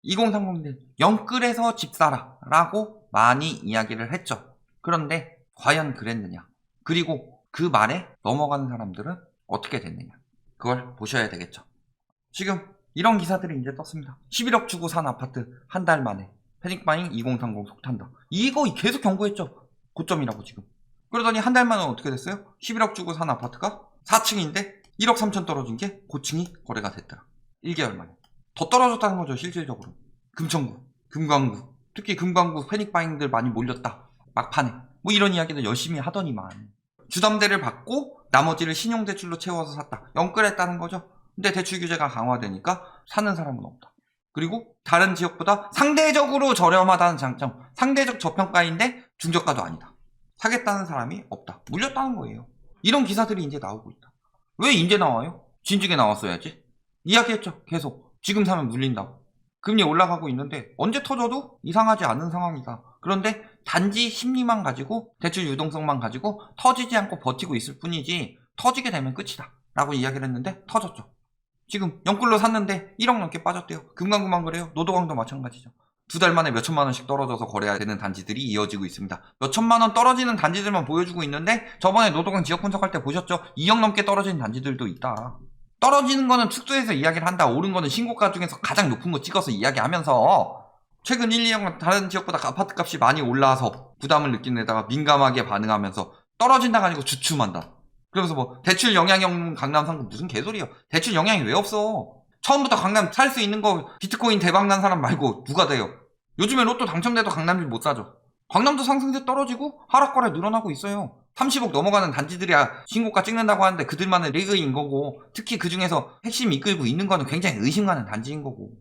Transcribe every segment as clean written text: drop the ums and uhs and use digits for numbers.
2030들 영끌에서 집 사라 라고 많이 이야기를 했죠. 그런데 과연 그랬느냐, 그리고 그 말에 넘어가는 사람들은 어떻게 됐느냐, 그걸 보셔야 되겠죠. 지금 이런 기사들이 이제 떴습니다. 11억 주고 산 아파트 한 달 만에 패닉바잉 2030 속탄다. 이거 계속 경고했죠. 고점이라고 지금. 그러더니 한 달 만에 어떻게 됐어요? 11억 주고 산 아파트가 4층인데 1억 3천 떨어진 게 고층이 거래가 됐더라. 1개월 만에. 더 떨어졌다는 거죠, 실질적으로. 금천구, 금광구, 특히 금광구 패닉바잉들 많이 몰렸다, 막판에. 뭐 이런 이야기도 열심히 하더니만 주담대를 받고 나머지를 신용대출로 채워서 샀다, 영끌했다는 거죠. 근데 대출 규제가 강화되니까 사는 사람은 없다. 그리고 다른 지역보다 상대적으로 저렴하다는 장점, 상대적 저평가인데 중저가도 아니다, 사겠다는 사람이 없다, 물렸다는 거예요. 이런 기사들이 이제 나오고 있다. 왜 이제 나와요? 진즉에 나왔어야지. 이야기했죠, 계속. 지금 사면 물린다고. 금리 올라가고 있는데 언제 터져도 이상하지 않은 상황이다. 그런데 단지 심리만 가지고, 대출 유동성만 가지고 터지지 않고 버티고 있을 뿐이지 터지게 되면 끝이다 라고 이야기를 했는데 터졌죠. 지금 영끌로 샀는데 1억 넘게 빠졌대요. 금강구만 그래요. 노도강도 마찬가지죠. 2달 만에 몇천만 원씩 떨어져서 거래해야 되는 단지들이 이어지고 있습니다. 몇천만 원 떨어지는 단지들만 보여주고 있는데 저번에 노도강 지역 분석할 때 보셨죠? 2억 넘게 떨어진 단지들도 있다. 떨어지는 거는 특수해서 이야기를 한다, 오른 거는 신고가 중에서 가장 높은 거 찍어서 이야기하면서 최근 1, 2년간 다른 지역보다 아파트 값이 많이 올라와서 부담을 느끼는 데다가 민감하게 반응하면서 떨어진다가 아니고 주춤한다. 그러면서 뭐 대출 영향이 없는 강남 상권, 무슨 개소리야. 대출 영향이 왜 없어? 처음부터 강남 살 수 있는 거 비트코인 대박 난 사람 말고 누가 돼요? 요즘에 로또 당첨돼도 강남집 못 사죠. 강남도 상승세 떨어지고 하락거래 늘어나고 있어요. 30억 넘어가는 단지들이야 신고가 찍는다고 하는데 그들만의 리그인 거고, 특히 그 중에서 핵심 이끌고 있는 거는 굉장히 의심가는 단지인 거고,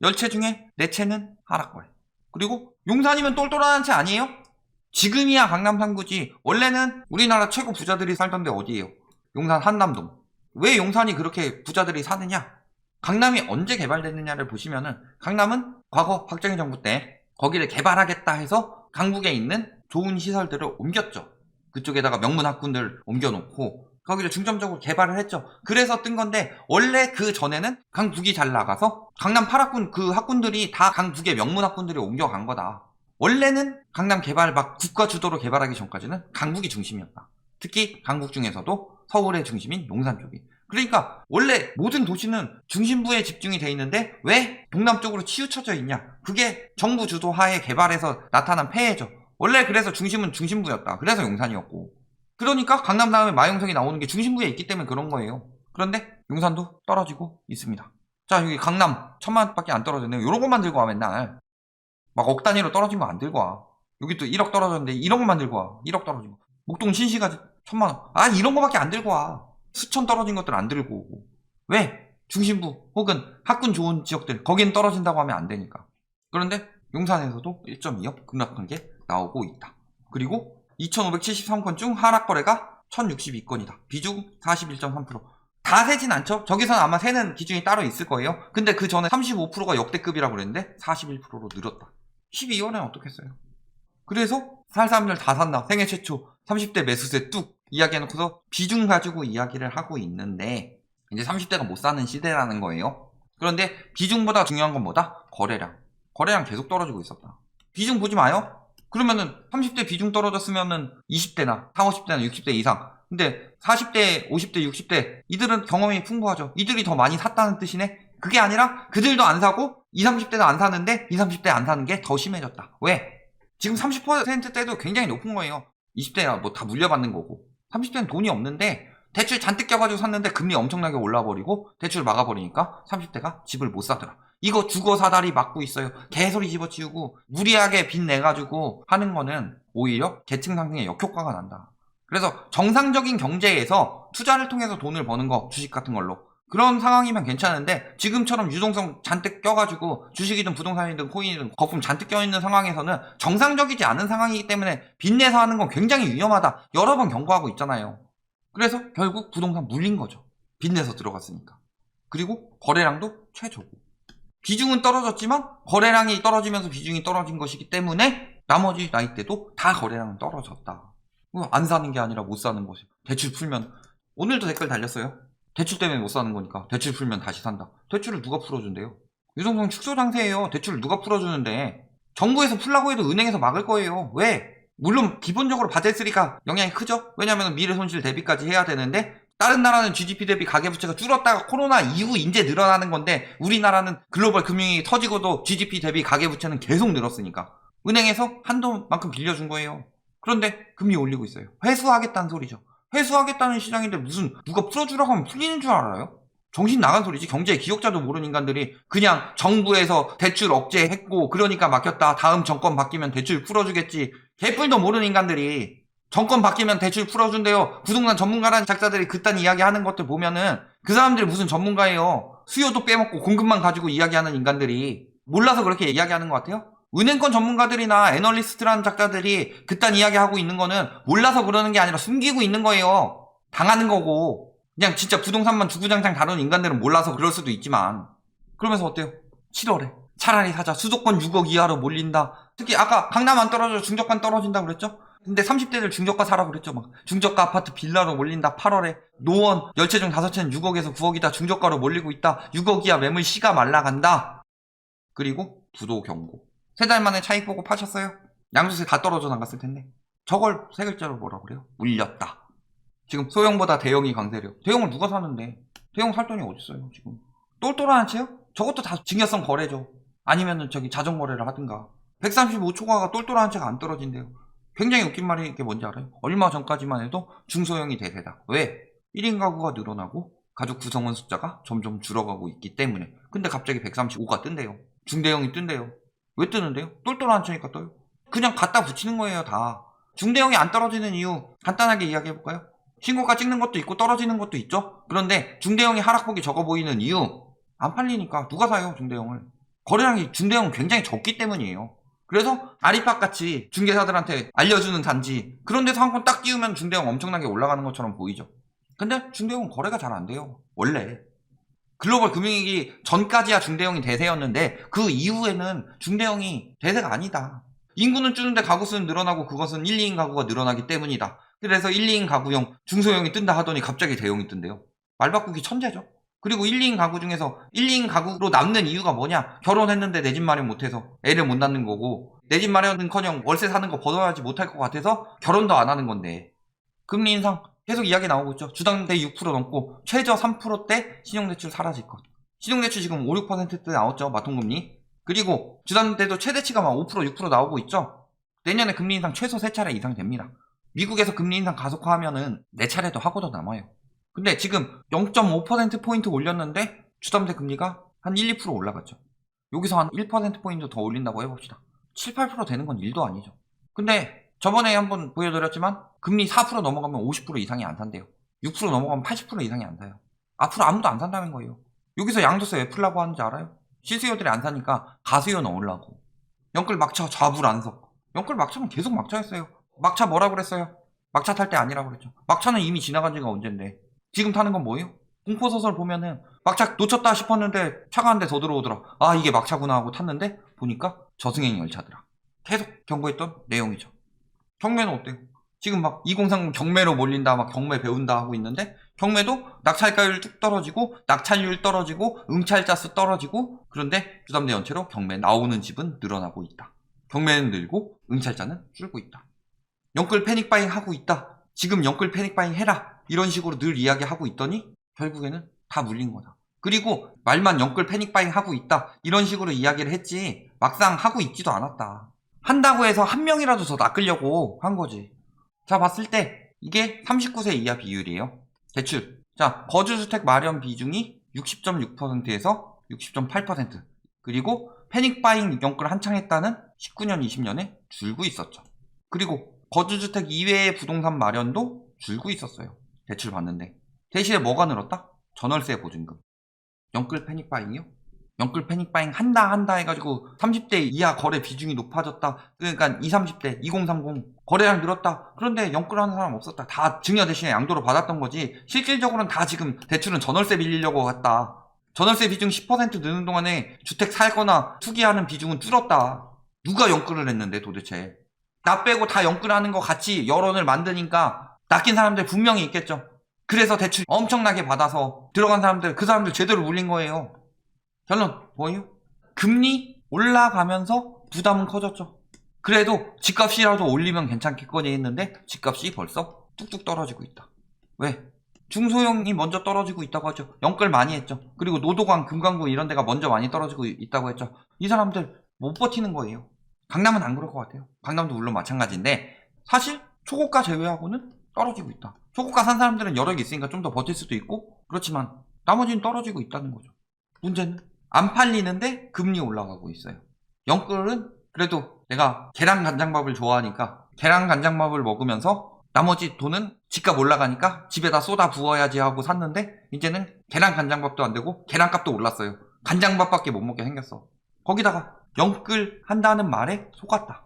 10채 중에 4채는 하락거래. 그리고 용산이면 똘똘한 채 아니에요? 지금이야 강남 상구지. 원래는 우리나라 최고 부자들이 살던 데 어디예요? 용산 한남동. 왜 용산이 그렇게 부자들이 사느냐? 강남이 언제 개발됐느냐를 보시면은, 강남은 과거 박정희 정부 때 거기를 개발하겠다 해서 강북에 있는 좋은 시설들을 옮겼죠. 그쪽에다가 명문 학군들 옮겨놓고 거기를 중점적으로 개발을 했죠. 그래서 뜬 건데, 원래 그 전에는 강북이 잘 나가서 강남 8학군 그 학군들이 다 강북의 명문 학군들이 옮겨간 거다. 원래는 강남 개발 막 국가 주도로 개발하기 전까지는 강북이 중심이었다. 특히 강북 중에서도 서울의 중심인 용산 쪽이. 그러니까 원래 모든 도시는 중심부에 집중이 돼 있는데 왜 동남쪽으로 치우쳐져 있냐? 그게 정부 주도 하에 개발해서 나타난 폐해죠. 원래 그래서 중심은 중심부였다. 그래서 용산이었고. 그러니까 강남 다음에 마용성이 나오는 게 중심부에 있기 때문에 그런 거예요. 그런데 용산도 떨어지고 있습니다. 자, 여기 강남 1000만 원밖에 안 떨어졌네요. 요런 것만 들고 와 맨날. 막 억 단위로 떨어진 거 안 들고 와. 여기 또 1억 떨어졌는데 이런 것만 들고 와. 1억 떨어진 거. 목동 신시가 1000만 원. 아, 이런 거밖에 안 들고 와. 수천 떨어진 것들 안 들고 오고. 왜? 중심부 혹은 학군 좋은 지역들 거긴 떨어진다고 하면 안 되니까. 그런데 용산에서도 1.2억 급락한 게 나오고 있다. 그리고 2573건 중 하락거래가 1062건이다. 비중 41.3%. 다 세진 않죠? 저기서는 아마 세는 기준이 따로 있을 거예요. 근데 그 전에 35%가 역대급이라고 그랬는데 41%로 늘었다. 12월에는 어떻겠어요? 그래서 살 사람들 다 샀나? 생애 최초 30대 매수세 뚝 이야기해놓고서 비중 가지고 이야기를 하고 있는데, 이제 30대가 못 사는 시대라는 거예요. 그런데 비중보다 중요한 건 뭐다? 거래량. 거래량 계속 떨어지고 있었다. 비중 보지 마요? 그러면은 30대 비중 떨어졌으면은 20대나 40, 50대나 60대 이상. 근데 40대, 50대, 60대 이들은 경험이 풍부하죠. 이들이 더 많이 샀다는 뜻이네. 그게 아니라 그들도 안 사고 20, 30대도 안 사는데 20, 30대 안 사는 게 더 심해졌다. 왜? 지금 30%대도 굉장히 높은 거예요. 20대가 뭐 다 물려받는 거고, 30대는 돈이 없는데 대출 잔뜩 껴가지고 샀는데 금리 엄청나게 올라버리고 대출 막아버리니까 30대가 집을 못 사더라. 이거 주거 사다리 막고 있어요. 개소리 집어치우고 무리하게 빚 내가지고 하는 거는 오히려 계층 상승에 역효과가 난다. 그래서 정상적인 경제에서 투자를 통해서 돈을 버는 거, 주식 같은 걸로, 그런 상황이면 괜찮은데 지금처럼 유동성 잔뜩 껴가지고 주식이든 부동산이든 코인이든 거품 잔뜩 껴있는 상황에서는 정상적이지 않은 상황이기 때문에 빚내서 하는 건 굉장히 위험하다. 여러 번 경고하고 있잖아요. 그래서 결국 부동산 물린 거죠. 빚내서 들어갔으니까. 그리고 거래량도 최저고. 비중은 떨어졌지만 거래량이 떨어지면서 비중이 떨어진 것이기 때문에 나머지 나이대도 다 거래량은 떨어졌다. 안 사는 게 아니라 못 사는 것이. 대출 풀면, 오늘도 댓글 달렸어요. 대출 때문에 못 사는 거니까 대출 풀면 다시 산다. 대출을 누가 풀어준대요? 유동성 축소 장세예요. 대출 누가 풀어주는데. 정부에서 풀라고 해도 은행에서 막을 거예요. 왜? 물론 기본적으로 받았으니까 영향이 크죠. 왜냐면 미래 손실 대비까지 해야 되는데 다른 나라는 GDP 대비 가계부채가 줄었다가 코로나 이후 이제 늘어나는 건데 우리나라는 글로벌 금융이 터지고도 GDP 대비 가계부채는 계속 늘었으니까 은행에서 한도만큼 빌려준 거예요. 그런데 금리 올리고 있어요. 회수하겠다는 소리죠. 회수하겠다는 시장인데 무슨 누가 풀어주라고 하면 풀리는 줄 알아요? 정신 나간 소리지. 경제의 기억자도 모르는 인간들이 그냥 정부에서 대출 억제했고 그러니까 막혔다. 다음 정권 바뀌면 대출 풀어주겠지. 개뿔도 모르는 인간들이 정권 바뀌면 대출 풀어준대요. 부동산 전문가라는 작자들이 그딴 이야기 하는 것들 보면은 그 사람들이 무슨 전문가예요. 수요도 빼먹고 공급만 가지고 이야기하는 인간들이 몰라서 그렇게 이야기하는 것 같아요. 은행권 전문가들이나 애널리스트라는 작자들이 그딴 이야기하고 있는 거는 몰라서 그러는 게 아니라 숨기고 있는 거예요. 당하는 거고. 그냥 진짜 부동산만 주구장창 다루는 인간들은 몰라서 그럴 수도 있지만 그러면서 어때요? 7월에 차라리 사자. 수도권 6억 이하로 몰린다. 특히 아까 강남 안 떨어져 중저가 떨어진다 그랬죠? 근데 30대들 중저가 사라 그랬죠. 막 중저가 아파트 빌라로 몰린다. 8월에 노원 열채 중 5채는 6억에서 9억이다. 중저가로 몰리고 있다. 6억 이하 매물 시가 말라간다. 그리고 부도 경고. 3달 만에 차익 보고 파셨어요? 양도세 다 떨어져 나갔을 텐데 저걸 세 글자로 뭐라 그래요? 물렸다. 지금 소형보다 대형이 강세력. 대형을 누가 사는데? 대형 살 돈이 어딨어요 지금. 똘똘한 채요? 저것도 다 증여성 거래죠. 아니면은 저기 자정거래를 하든가. 135초과가 똘똘한 채가 안 떨어진대요. 굉장히 웃긴 말이 게 뭔지 알아요? 얼마 전까지만 해도 중소형이 대세다. 왜? 1인 가구가 늘어나고 가족 구성원 숫자가 점점 줄어가고 있기 때문에. 근데 갑자기 135가 뜬대요. 중대형이 뜬대요. 왜 뜨는데요? 똘똘한 채니까 떠요. 그냥 갖다 붙이는 거예요 다. 중대형이 안 떨어지는 이유 간단하게 이야기해볼까요? 신고가 찍는 것도 있고 떨어지는 것도 있죠. 그런데 중대형이 하락폭이 적어 보이는 이유 안 팔리니까. 누가 사요 중대형을? 거래량이 중대형은 굉장히 적기 때문이에요. 그래서 아리팍같이 중개사들한테 알려주는 단지 그런 데서 한 건 딱 띄우면 중대형 엄청나게 올라가는 것처럼 보이죠. 근데 중대형은 거래가 잘 안 돼요 원래. 글로벌 금융위기 전까지야 중대형이 대세였는데 그 이후에는 중대형이 대세가 아니다. 인구는 줄는데 가구 수는 늘어나고 그것은 1, 2인 가구가 늘어나기 때문이다. 그래서 1, 2인 가구형 중소형이 뜬다 하더니 갑자기 대형이 뜬대요. 말 바꾸기 천재죠. 그리고 1, 2인 가구 중에서 1, 2인 가구로 남는 이유가 뭐냐? 결혼했는데 내 집 마련 못해서 애를 못 낳는 거고 내 집 마련은커녕 월세 사는 거 벗어나지 못할 것 같아서 결혼도 안 하는 건데. 금리 인상 계속 이야기 나오고 있죠. 주담대 6% 넘고 최저 3%대 신용대출 사라질 것. 신용대출 지금 5, 6%대 나왔죠. 마통금리. 그리고 주담대도 최대치가 막 5%, 6% 나오고 있죠. 내년에 금리 인상 최소 3차례 이상 됩니다. 미국에서 금리 인상 가속화하면은 4차례도 하고도 남아요. 근데 지금 0.5%포인트 올렸는데 주담대 금리가 한 1, 2% 올라갔죠. 여기서 한 1%포인트 더 올린다고 해봅시다. 7, 8% 되는 건 일도 아니죠. 근데 저번에 한번 보여드렸지만 금리 4% 넘어가면 50% 이상이 안 산대요. 6% 넘어가면 80% 이상이 안 사요. 앞으로 아무도 안 산다는 거예요. 여기서 양도세 왜 풀라고 하는지 알아요? 실수요들이 안 사니까 가수요 넣으려고. 영끌 막차 좌불 안석. 영끌 막차는 계속 막차였어요. 막차 뭐라 그랬어요? 막차 탈 때 아니라고 그랬죠. 막차는 이미 지나간 지가 언젠데. 지금 타는 건 뭐예요? 공포소설 보면은 막차 놓쳤다 싶었는데 차가 한 대 더 들어오더라. 아 이게 막차구나 하고 탔는데 보니까 저승행 열차더라. 계속 경고했던 내용이죠. 경매는 어때요? 지금 막 2030 경매로 몰린다 막 경매 배운다 하고 있는데 경매도 낙찰가율 뚝 떨어지고 낙찰률 떨어지고 응찰자 수 떨어지고 그런데 주담대 연체로 경매 나오는 집은 늘어나고 있다. 경매는 늘고 응찰자는 줄고 있다. 영끌 패닉바잉 하고 있다. 지금 영끌 패닉바잉 해라. 이런 식으로 늘 이야기하고 있더니 결국에는 다 물린 거다. 그리고 말만 영끌 패닉바잉 하고 있다. 이런 식으로 이야기를 했지 막상 하고 있지도 않았다. 한다고 해서 한 명이라도 더 낚으려고 한 거지. 자 봤을 때 이게 39세 이하 비율이에요. 대출. 자 거주주택 마련 비중이 60.6%에서 60.8%. 그리고 패닉바잉 영끌 한창 했다는 19년 20년에 줄고 있었죠. 그리고 거주주택 이외의 부동산 마련도 줄고 있었어요. 대출 받는데. 대신에 뭐가 늘었다? 전월세 보증금. 영끌 패닉바잉이요? 영끌 패닉바잉 한다 해가지고 30대 이하 거래 비중이 높아졌다. 그러니까 20, 30대 2030 거래량 늘었다. 그런데 영끌하는 사람 없었다. 다 증여 대신에 양도로 받았던 거지. 실질적으로는 다 지금 대출은 전월세 빌리려고 갔다. 전월세 비중 10% 느는 동안에 주택 살거나 투기하는 비중은 줄었다. 누가 영끌을 했는데 도대체. 나 빼고 다 영끌하는 거 같이 여론을 만드니까 낚인 사람들 분명히 있겠죠. 그래서 대출 엄청나게 받아서 들어간 사람들 그 사람들 제대로 물린 거예요. 결론 뭐예요? 금리 올라가면서 부담은 커졌죠. 그래도 집값이라도 올리면 괜찮겠거니 했는데 집값이 벌써 뚝뚝 떨어지고 있다. 왜? 중소형이 먼저 떨어지고 있다고 하죠. 연끌 많이 했죠. 그리고 노도강, 금강구 이런 데가 먼저 많이 떨어지고 있다고 했죠. 이 사람들 못 버티는 거예요. 강남은 안 그럴 것 같아요. 강남도 물론 마찬가지인데 사실 초고가 제외하고는 떨어지고 있다. 초고가 산 사람들은 여력이 있으니까 좀 더 버틸 수도 있고 그렇지만 나머지는 떨어지고 있다는 거죠. 문제는 안 팔리는데 금리 올라가고 있어요. 연끌은 그래도 내가 계란 간장밥을 좋아하니까 계란 간장밥을 먹으면서 나머지 돈은 집값 올라가니까 집에다 쏟아 부어야지 하고 샀는데 이제는 계란 간장밥도 안 되고 계란값도 올랐어요. 간장밥밖에 못 먹게 생겼어. 거기다가 연끌 한다는 말에 속았다.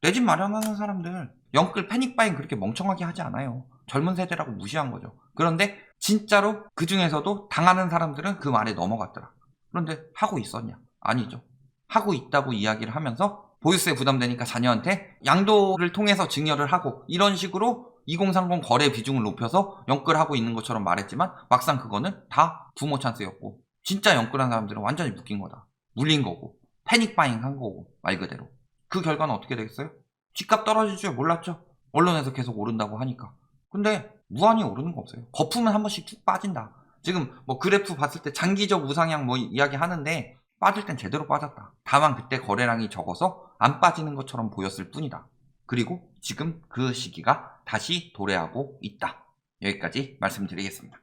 내 집 마련하는 사람들 연끌 패닉바잉 그렇게 멍청하게 하지 않아요. 젊은 세대라고 무시한 거죠. 그런데 진짜로 그 중에서도 당하는 사람들은 그 말에 넘어갔더라. 그런데 하고 있었냐? 아니죠. 하고 있다고 이야기를 하면서 보유세 부담되니까 자녀한테 양도를 통해서 증여를 하고 이런 식으로 2030 거래 비중을 높여서 연끌하고 있는 것처럼 말했지만 막상 그거는 다 부모 찬스였고 진짜 연끌한 사람들은 완전히 묶인 거다. 물린 거고 패닉바잉 한 거고 말 그대로. 그 결과는 어떻게 되겠어요? 집값 떨어질 줄 몰랐죠. 언론에서 계속 오른다고 하니까. 근데 무한히 오르는 거 없어요. 거품은 한 번씩 쭉 빠진다. 지금 뭐 그래프 봤을 때 장기적 우상향 뭐 이야기 하는데 빠질 땐 제대로 빠졌다. 다만 그때 거래량이 적어서 안 빠지는 것처럼 보였을 뿐이다. 그리고 지금 그 시기가 다시 도래하고 있다. 여기까지 말씀드리겠습니다.